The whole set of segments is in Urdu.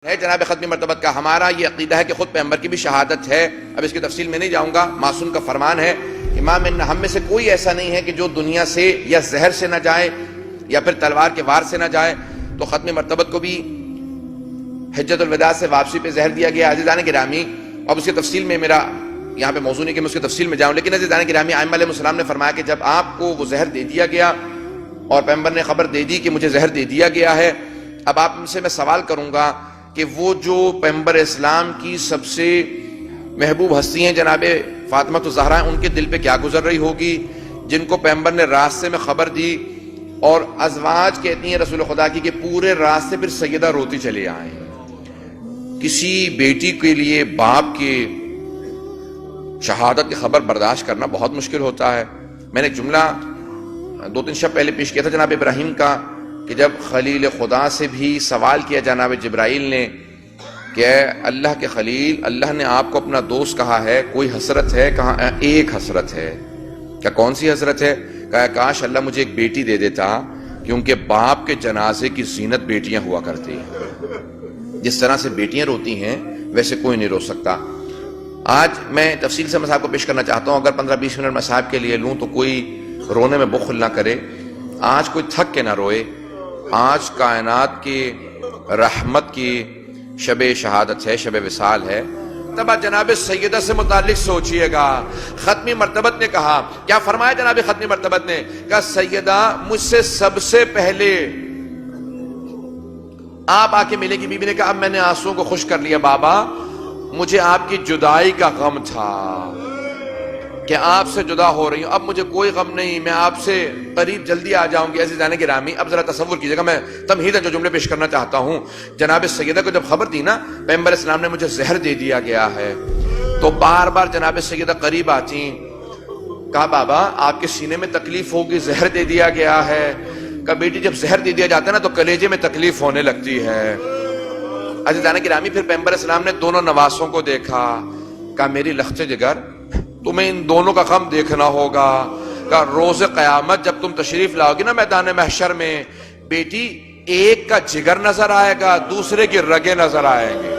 ہے جناب ختمی مرتبت کا. ہمارا یہ عقیدہ ہے کہ خود پیغمبر کی بھی شہادت ہے. اب اس کی تفصیل میں نہیں جاؤں گا. معصوم کا فرمان ہے امام ہم میں سے کوئی ایسا نہیں ہے کہ جو دنیا سے یا زہر سے نہ جائے یا پھر تلوار کے وار سے نہ جائے. تو ختمی مرتبت کو بھی حجت الوداع سے واپسی پہ زہر دیا گیا. عزیزان گرامی اب اس کی تفصیل میں میرا یہاں پہ موضوع نہیں کہ میں اس کی تفصیل میں جاؤں، لیکن عزیزان گرامی ائمہ علیہ السلام نے فرمایا کہ جب آپ کو وہ زہر دے دیا گیا اور پیغمبر نے خبر دے دی کہ مجھے زہر دے دیا گیا ہے، اب آپ سے میں سوال کروں گا کہ وہ جو پیغمبر اسلام کی سب سے محبوب ہستی ہیں جناب فاطمہ الزہرا، ان کے دل پہ کیا گزر رہی ہوگی جن کو پیغمبر نے راستے میں خبر دی اور ازواج کہتی ہیں رسول خدا کی کہ پورے راستے پھر سیدہ روتی چلے آئیں. کسی بیٹی کے لیے باپ کی شہادت کی خبر برداشت کرنا بہت مشکل ہوتا ہے. میں نے ایک جملہ 2-3 شب پہلے پیش کیا تھا جناب ابراہیم کا کہ جب خلیل خدا سے بھی سوال کیا جناب جبرائیل نے کہ اے اللہ کے خلیل، اللہ نے آپ کو اپنا دوست کہا ہے، کوئی حسرت ہے؟ کہا ایک حسرت ہے. کیا کون سی حسرت ہے؟ کہا کاش اللہ مجھے ایک بیٹی دے دیتا کیونکہ باپ کے جنازے کی زینت بیٹیاں ہوا کرتی ہیں. جس طرح سے بیٹیاں روتی ہیں ویسے کوئی نہیں رو سکتا. آج میں تفصیل سے مسائل کو پیش کرنا چاہتا ہوں. اگر 15-20 منٹ مسائل کے لیے لوں تو کوئی رونے میں بخل نہ کرے. آج کوئی تھک کے نہ روئے. آج کائنات کی رحمت کی شب شہادت ہے، شب وصال ہے. تب جناب سیدہ سے متعلق سوچئے گا. ختمی مرتبت نے کہا، کیا فرمایا جناب ختمی مرتبت نے؟ کہا سیدہ مجھ سے سب سے پہلے آپ آ کے ملے گی. بی بی نے کہا اب میں نے آنسوؤں کو خشک کر لیا بابا، مجھے آپ کی جدائی کا غم تھا کہ آپ سے جدا ہو رہی ہوں. اب مجھے کوئی غم نہیں، میں آپ سے قریب جلدی آ جاؤں گی. عزیزان گرامی اب ذرا تصور کیجئے گا، میں تمہید جو جملے پیش کرنا چاہتا ہوں. جناب سیدہ کو جب خبر دی نا پیغمبر اسلام نے مجھے زہر دے دیا گیا ہے، تو بار بار جناب سیدہ قریب آتی. کہا بابا آپ کے سینے میں تکلیف ہوگی، زہر دے دیا گیا ہے. کہا بیٹی جب زہر دے دیا جاتا ہے نا تو کلیجے میں تکلیف ہونے لگتی ہے. عزیزان گرامی پھر پیغمبر اسلام نے دونوں نواسوں کو دیکھا. کہا میری لخت جگر تمہیں ان دونوں کا غم دیکھنا ہوگا. کہ روز قیامت جب تم تشریف لاؤ گی نا میدان محشر میں، بیٹی ایک کا جگر نظر آئے گا، دوسرے کی رگیں نظر آئیں گے.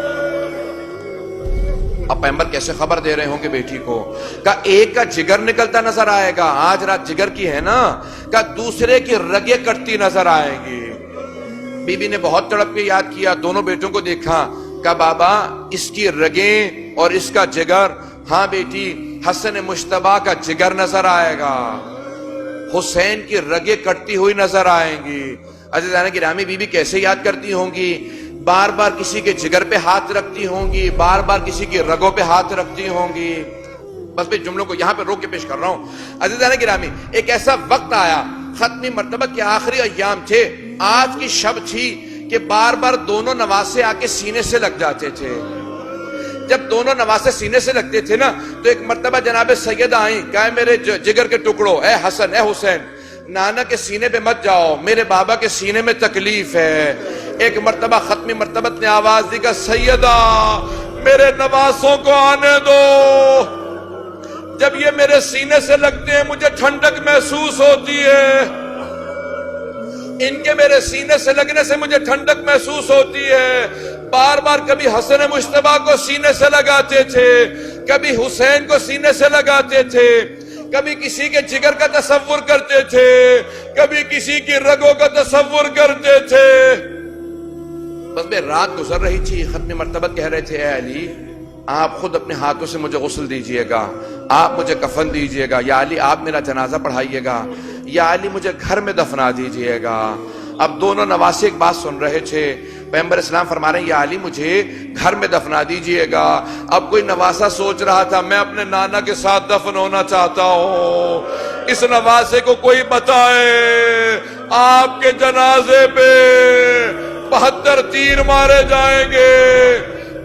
اب پیغمبر کیسے خبر دے رہے ہوں گے بیٹی کو؟ کہ ایک کا جگر نکلتا نظر آئے گا، آج رات جگر کی ہے نا، کہ دوسرے کی رگیں کٹتی نظر آئیں گی. بی بی نے بہت تڑپ کے یاد کیا، دونوں بیٹوں کو دیکھا. کہ بابا اس کی رگیں اور اس کا جگر، ہاں بیٹی حسن مجتبیٰ کا جگر نظر آئے گا، حسین کی رگیں کٹتی ہوئی نظر آئیں گی. عزیزان گرامی بی بی کیسے یاد کرتی ہوں گی؟ بار بار کسی کے جگر پہ ہاتھ رکھتی ہوں گی، بار بار کسی کی رگوں پہ ہاتھ رکھتی ہوں گی. بس میں جملوں کو یہاں پہ روک کے پیش کر رہا ہوں. عزیزان گرامی ایک ایسا وقت آیا، ختمی مرتبہ کے آخری ایام تھے، آج کی شب تھی کہ بار بار دونوں نواسے آ کے سینے سے لگ جاتے تھے. جب دونوں نواسے سینے سے لگتے تھے نا تو ایک مرتبہ جناب سیدہ آئیں. کہا میرے جگر کے ٹکڑوں، اے حسن اے حسین، نانا کے سینے پہ مت جاؤ، میرے بابا کے سینے میں تکلیف ہے. ایک مرتبہ ختمی مرتبت نے آواز دی کہ سیدہ میرے نواسوں کو آنے دو، جب یہ میرے سینے سے لگتے ہیں مجھے ٹھنڈک محسوس ہوتی ہے، ان کے میرے سینے سے لگنے سے مجھے ٹھنڈک محسوس ہوتی ہے. بار بار کبھی حسن مجتبیٰ کو سینے سے لگاتے تھے، کبھی حسین کو سینے سے لگاتے تھے، کبھی کسی کے جگر کا تصور کرتے تھے، کبھی کسی کی رگوں کا تصور کرتے تھے. بس میں رات گزر رہی تھی. ختم مرتبت کہہ رہے تھے اے علی آپ خود اپنے ہاتھوں سے مجھے غسل دیجئے گا، آپ مجھے کفن دیجئے گا، یا علی آپ میرا جنازہ پڑھائیے گا، یا علی مجھے گھر میں دفنا دیجئے گا. اب دونوں نواسے ایک بات سن رہے تھے. پیغمبر اسلام فرما رہے ہیں یا علی مجھے گھر میں دفنا دیجئے گا. اب کوئی نواسا سوچ رہا تھا میں اپنے نانا کے ساتھ دفن ہونا چاہتا ہوں، اس نواسے کو کوئی بتائے آپ کے جنازے پہ 72 تیر مارے جائیں گے.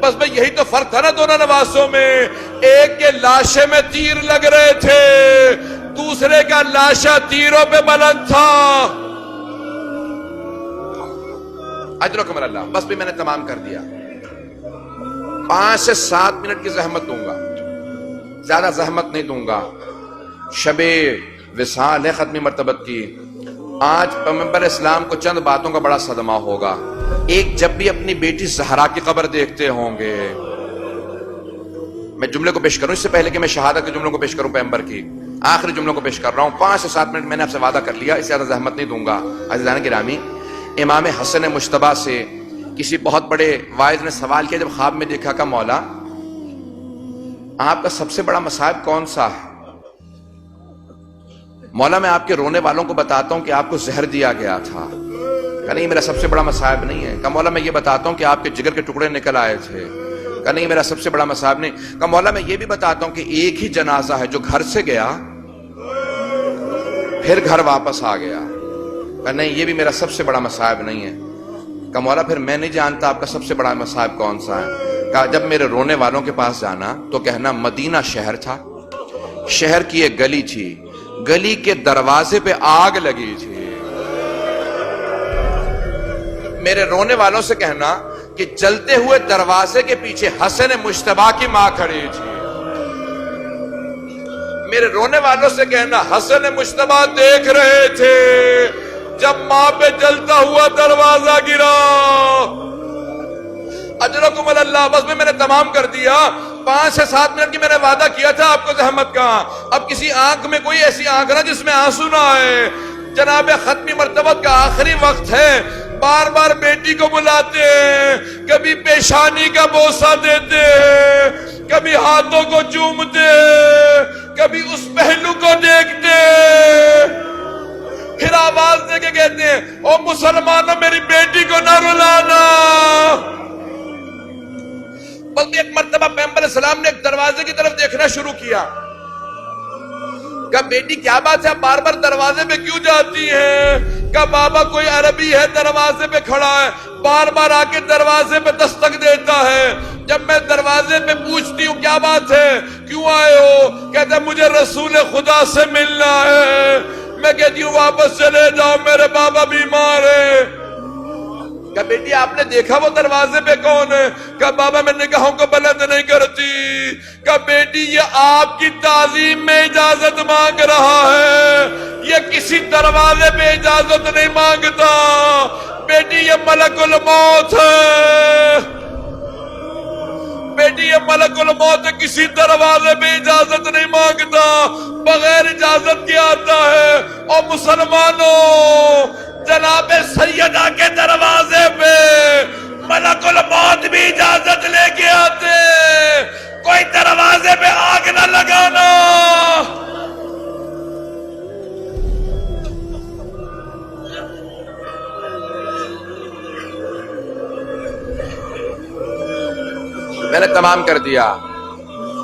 بس میں یہی تو فرق تھا نا دونوں نواسوں میں، ایک کے لاشے میں تیر لگ رہے تھے، دوسرے کا لاشا تیروں پہ بلند تھا. اجرکم اللہ. بس بھی میں نے تمام کر دیا. 5 سے 7 منٹ کی زحمت دوں گا، زیادہ زحمت نہیں دوں گا. شب وصال ہے ختمی مرتبت کی. آج پیغمبر اسلام کو چند باتوں کا بڑا صدمہ ہوگا. ایک جب بھی اپنی بیٹی زہرا کی قبر دیکھتے ہوں گے، میں جملے کو پیش کروں اس سے پہلے کہ میں شہادت کے جملوں کو پیش کروں پیغمبر کی، آخری جملوں کو پیش کر رہا ہوں، 5 سے 7 منٹ میں نے آپ سے وعدہ کر لیا، اس سے زیادہ زحمت نہیں دوں گا۔ عزیزان گرامی، امام حسن مجتبیٰ سے کسی بہت بڑے واعظ نے سوال کیا جب خواب میں دیکھا کہ مولا آپ کا سب سے بڑا مصائب کون سا ہے؟ مولا میں آپ کے رونے والوں کو بتاتا ہوں کہ آپ کو زہر دیا گیا تھا۔ کہ نہیں میرا سب سے بڑا مصائب نہیں ہے۔ کہ مولا میں یہ بتاتا ہوں کہ آپ کے جگر کے ٹکڑے نکل آئے تھے۔ کہ نہیں میرا سب سے بڑا مصائب نہیں۔ کہ مولا میں یہ بھی بتاتا ہوں کہ ایک ہی جنازہ ہے جو گھر سے گیا پھر گھر واپس آ گیا۔ کہ نہیں یہ بھی میرا سب سے بڑا مصائب نہیں ہے۔ کہ مولا پھر میں نہیں جانتا آپ کا سب سے بڑا مصائب کون سا ہے۔ کہ جب میرے رونے والوں کے پاس جانا تو کہنا مدینہ شہر تھا، شہر کی ایک گلی تھی، گلی کے دروازے پہ آگ لگی تھی۔ میرے رونے والوں سے کہنا کہ جلتے ہوئے دروازے کے پیچھے حسن مجتبیٰ کی ماں کھڑی تھی۔ میرے رونے والوں سے کہنا حسن مجتبیٰ دیکھ رہے تھے جب ماں پہ جلتا ہوا دروازہ گرا۔ اجرکم اللہ، بس میں نے تمام کر دیا۔ 5 سے 7 منٹ کی میں نے وعدہ کیا تھا آپ کو زحمت کا۔ اب کسی آنکھ میں کوئی ایسی آنکھ نہ جس میں آنسو نہ آئے۔ جناب ختمی مرتبت کا آخری وقت ہے، بار بار بیٹی کو بلاتے ہیں، کبھی پیشانی کا بوسہ دیتے ہیں، کبھی ہاتھوں کو چومتے ہیں، کبھی اس پہلو کو دیکھتے ہیں، پھر آواز دے کے کہتے ہیں او مسلمانوں میری بیٹی کو نہ رلانا۔ بلکہ ایک مرتبہ پیغمبر اسلام نے ایک دروازے کی طرف دیکھنا شروع کیا۔ کہا بیٹی کیا بات ہے، بار بار دروازے پہ کیوں جاتی ہیں؟ کہا بابا کوئی عربی ہے دروازے پہ کھڑا ہے، بار بار آ کے دروازے پہ دستک دیتا ہے۔ جب میں دروازے پہ پوچھتی ہوں کیا بات ہے، کیوں آئے ہو، کہتا ہے مجھے رسول خدا سے ملنا ہے۔ میں کہتی ہوں واپس چلے جاؤ میرے بابا بیمار ہیں۔ کہ بیٹی آپ نے دیکھا وہ دروازے پہ کون ہے؟ کہ بابا میں نگاہوں کو بلند نہیں کرتی۔ کہ بیٹی یہ آپ کی تعظیم میں اجازت مانگ رہا ہے، یہ کسی دروازے پہ اجازت نہیں مانگتا۔ بیٹی یہ ملک الموت ہے، بیٹی یہ ملک الموت ہے، کسی دروازے پہ اجازت نہیں مانگتا، بغیر اجازت کے آتا ہے۔ اور مسلمانوں جناب سیدہ کے دروازے پہ ملک الموت بھی اجازت لے کے آتے، کوئی دروازے پہ آگ نہ لگانا۔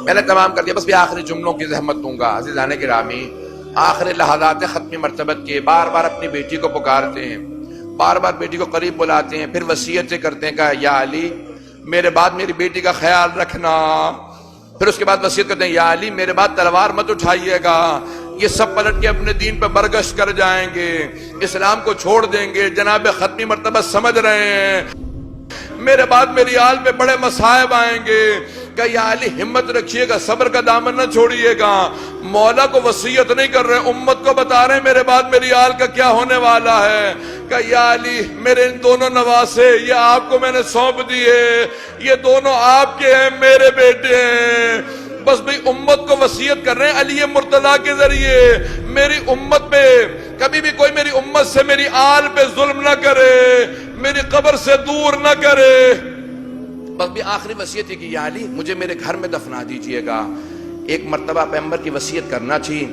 میں نے تمام کر دیا، بس بھی آخری جملوں کی زحمت دوں گا۔ عزیزان گرامی، آخری لحظات ختمی مرتبت کے بار بار اپنی بیٹی کو پکارتے ہیں، بار بار بیٹی کو قریب بلاتے ہیں، پھر وصیتیں کرتے ہیں کہ یا علی میرے بعد میری بیٹی کا خیال رکھنا۔ پھر اس کے بعد وصیت کرتے ہیں یا علی میرے بعد تلوار مت اٹھائیے گا، یہ سب پلٹ کے اپنے دین پہ برگشت کر جائیں گے، اسلام کو چھوڑ دیں گے۔ جناب ختمی مرتبت سمجھ رہے ہیں میرے بعد میری آل پہ بڑے مصائب آئیں گے۔ کہ یا علی ہمت رکھیے گا، صبر کا دامن نہ چھوڑیے گا۔ مولا کو وصیت نہیں کر رہے، امت کو بتا رہے ہیں میرے بعد میری آل کا کیا ہونے والا ہے۔ کہ یا علی میرے ان دونوں نواسے یہ آپ کو میں نے سونپ دیے، یہ دونوں آپ کے ہیں، میرے بیٹے ہیں۔ بس بھی امت کو وصیت کر رہے ہیں علی مرتضیٰ کے ذریعے میری امت پہ کبھی بھی کوئی میری امت سے میری آل پہ ظلم نہ کرے، میری قبر سے دور نہ کرے۔ بس بھی آخری وصیت ہے کہ یا علی مجھے میرے گھر میں دفنا دیجئے گا۔ ایک مرتبہ پیغمبر کی وصیت کرنا تھی،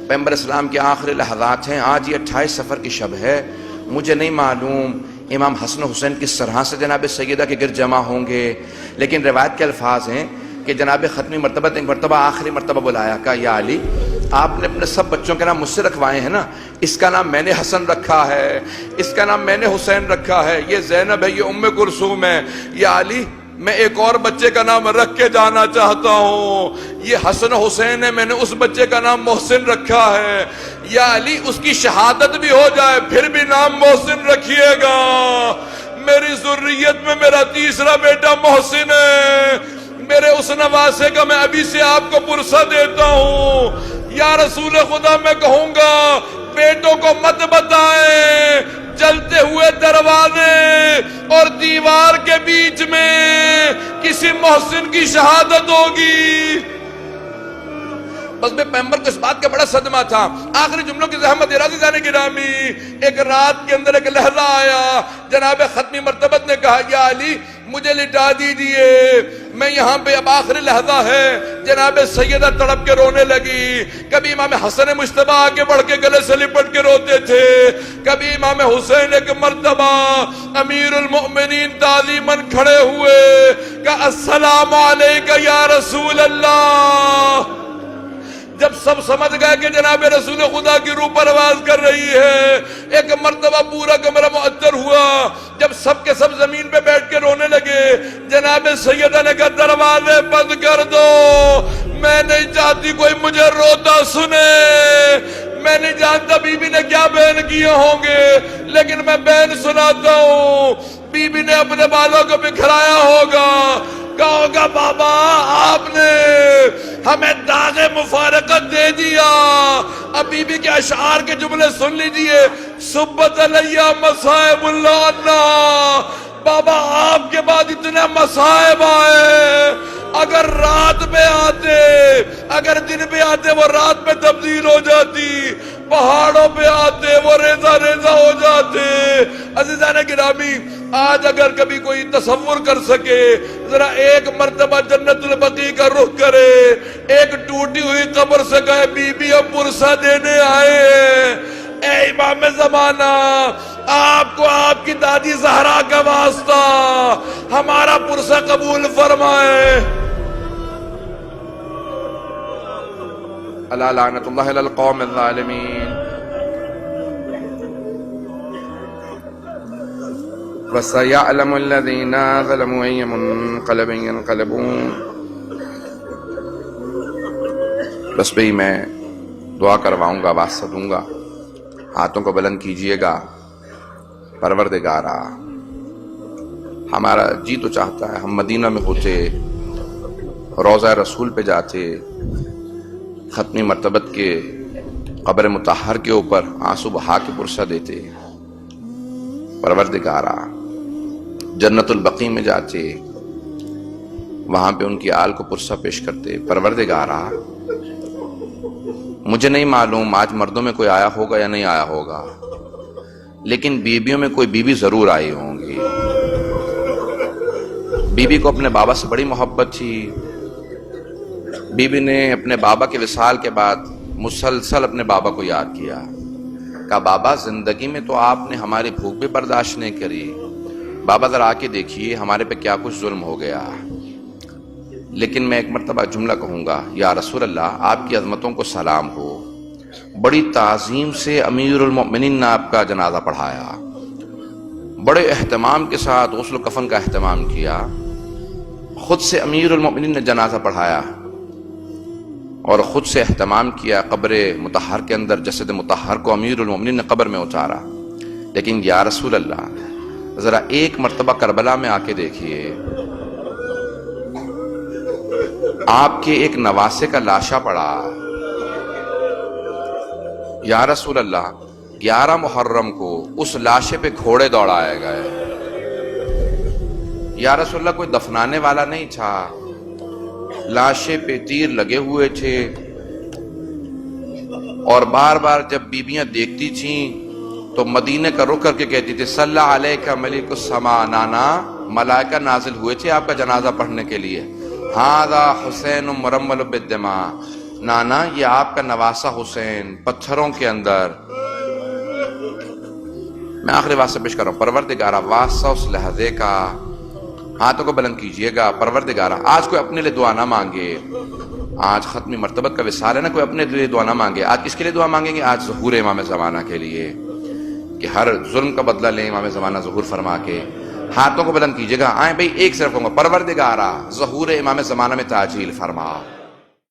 پیغمبر اسلام کے آخری لحظات ہیں۔ آج یہ 28 صفر کی شب ہے، مجھے نہیں معلوم امام حسن حسین کس طرح سے جناب سیدہ کے گرد جمع ہوں گے، لیکن روایت کے الفاظ ہیں کہ جناب ختمی مرتبہ ایک مرتبہ آخری مرتبہ بلایا کہ یا علی آپ نے اپنے سب بچوں کے نام مجھ سے رکھوائے ہیں نا، اس کا نام میں نے حسن رکھا ہے، اس کا نام میں نے حسین رکھا ہے، یہ زینب ہے، یہ ام کلثوم ہے۔ یا علی میں ایک اور بچے کا نام رکھ کے جانا چاہتا ہوں، یہ حسن حسین ہے، میں نے اس بچے کا نام محسن رکھا ہے۔ یا علی اس کی شہادت بھی ہو جائے پھر بھی نام محسن رکھیے گا، میری ذریت میں میرا تیسرا بیٹا محسن ہے، میرے اس نواسے کا میں ابھی سے آپ کو پرسہ دیتا ہوں۔ یا رسول خدا میں کہوں گا بیٹوں کو مت بتائیں، جلتے ہوئے دروازے اور دیوار کے بیچ میں کسی محسن کی شہادت ہوگی. بس میں پیغمبر کو اس بات کا بڑا صدمہ تھا. آخری جملوں کی زحمت ارادی گرامی، ایک رات کے اندر ایک لہجہ آیا. جناب ختمی مرتبت نے کہا یا علی مجھے لٹا دیجئے، میں یہاں پہ اب آخری لہجہ ہے. جناب سیدہ تڑپ کے رونے لگی. کبھی امام حسن مجتبی آگے بڑھ کے گلے سے لپٹ کے روتے تھے، کبھی امام حسین ایک مرتبہ امیر المؤمنین تعظیماً کھڑے ہوئے کہ السلام علیکہ یا رسول اللہ. جب سب سمجھ گئے کہ جناب رسول خدا کی روح پرواز کر رہی ہے، ایک مرتبہ پورا کمرہ معطر ہوا. جب سب کے سب زمین پہ بیٹھ کے رونے لگے، جناب سیدہ نے کہا دروازے بند کر دو، میں نہیں چاہتی کوئی مجھے روتا سنے. میں نہیں جانتا بی بی نے کیا بیان کیے ہوں گے، لیکن میں بیان سناتا ہوں. بی بی نے اپنے بالوں کو بکھرایا ہوگا، کہا ہوگا بابا آپ نے ہمیں داغ مفارقت دے دیا. اب بی بی کے اشعار کے جملے سن لیجئے. سبت علیہ مصائب اللہ عنہ، بابا آپ کے بعد اتنے مصائب آئے، اگر رات میں آتے، اگر دن میں آتے وہ رات میں تبدیل ہو جاتی، پہاڑوں پہ آتے وہ ریزہ ریزہ ہو جاتے. عزیزان گرامی، آج اگر کبھی کوئی تصور کر سکے، ذرا ایک مرتبہ جنت البقیع کا رخ کرے، ایک ٹوٹی ہوئی قبر سے کہے بی بی ہم پرسہ دینے آئے ہیں. اے امام زمانہ، آپ کو آپ کی دادی زہرا کا واسطہ ہمارا پرسہ قبول فرمائے. الا لعنت اللہ علی القوم الظالمین. وَسَيَعْلَمُ الَّذِينَ ظَلَمُوا أَيَّ مُنقَلَبٍ يَنقَلِبُونَ. بس بھئی میں دعا کرواؤں گا، واسطہ دوں گا. ہاتھوں کو بلند کیجئے گا. پروردگارا، ہمارا جی تو چاہتا ہے ہم مدینہ میں ہوتے، روضہ رسول پہ جاتے، ختمی مرتبت کے قبر مطہر کے اوپر آنسو بہا کے پرسہ دیتے. پروردگارا، جنت البقیع میں جاتے، وہاں پہ ان کی آل کو پرسہ پیش کرتے. پروردگارا، مجھے نہیں معلوم آج مردوں میں کوئی آیا ہوگا یا نہیں آیا ہوگا، لیکن بیویوں میں کوئی بیوی ضرور آئی ہوں گی. بیوی کو اپنے بابا سے بڑی محبت تھی. بیوی نے اپنے بابا کے وصال کے بعد مسلسل اپنے بابا کو یاد کیا. کہا بابا زندگی میں تو آپ نے ہماری بھوک بھی برداشت نہیں کری، بابا ذرا آ کے دیکھیے ہمارے پہ کیا کچھ ظلم ہو گیا. لیکن میں ایک مرتبہ جملہ کہوں گا، یا رسول اللہ آپ کی عظمتوں کو سلام ہو. بڑی تعظیم سے امیر المؤمنین نے آپ کا جنازہ پڑھایا، بڑے اہتمام کے ساتھ غسل و کفن کا اہتمام کیا. خود سے امیر المؤمنین نے جنازہ پڑھایا اور خود سے اہتمام کیا. قبر مطہر کے اندر جسد مطہر کو امیر المؤمنین نے قبر میں اتارا. لیکن یا رسول اللہ ذرا ایک مرتبہ کربلا میں آ کے دیکھیے، آپ کے ایک نواسے کا لاشا پڑا. یا رسول اللہ 11 محرم کو اس لاشے پہ گھوڑے دوڑائے گئے. یا رسول اللہ کوئی دفنانے والا نہیں تھا، لاشے پہ تیر لگے ہوئے تھے. اور بار بار جب بیبیاں دیکھتی تھیں تو مدینے کا رخ کر کے کہتی تھی صلی علیکہ ملک السما. نانا ملائکہ نازل ہوئے تھے آپ کا جنازہ پڑھنے کے لیے. ھذا حسین مرمل بالدماء. نانا یہ آپ کا نواسہ حسین پتھروں کے اندر. میں آخری واسطہ پیش کر رہا ہوں. پروردگارہ واسطہ اس لحظے کا، ہاتھوں کو بلند کیجئے گا. پروردگارہ آج کوئی اپنے لیے دعا نہ مانگے، آج ختمی مرتبت کا وصال ہے نا، کوئی اپنے لیے دعا نہ مانگے. آج کس کے لیے دعا مانگیں گے؟ آج ظہور امام زمانہ کے لیے، کہ ہر ظلم کا بدلہ لیں امام زمانہ ظہور فرما کے. ہاتھوں کو بلند کیجئے گا. آئیں بھئی ایک صرف کہوں گا، پروردگارہ ظہور امام زمانہ میں تعجیل فرما.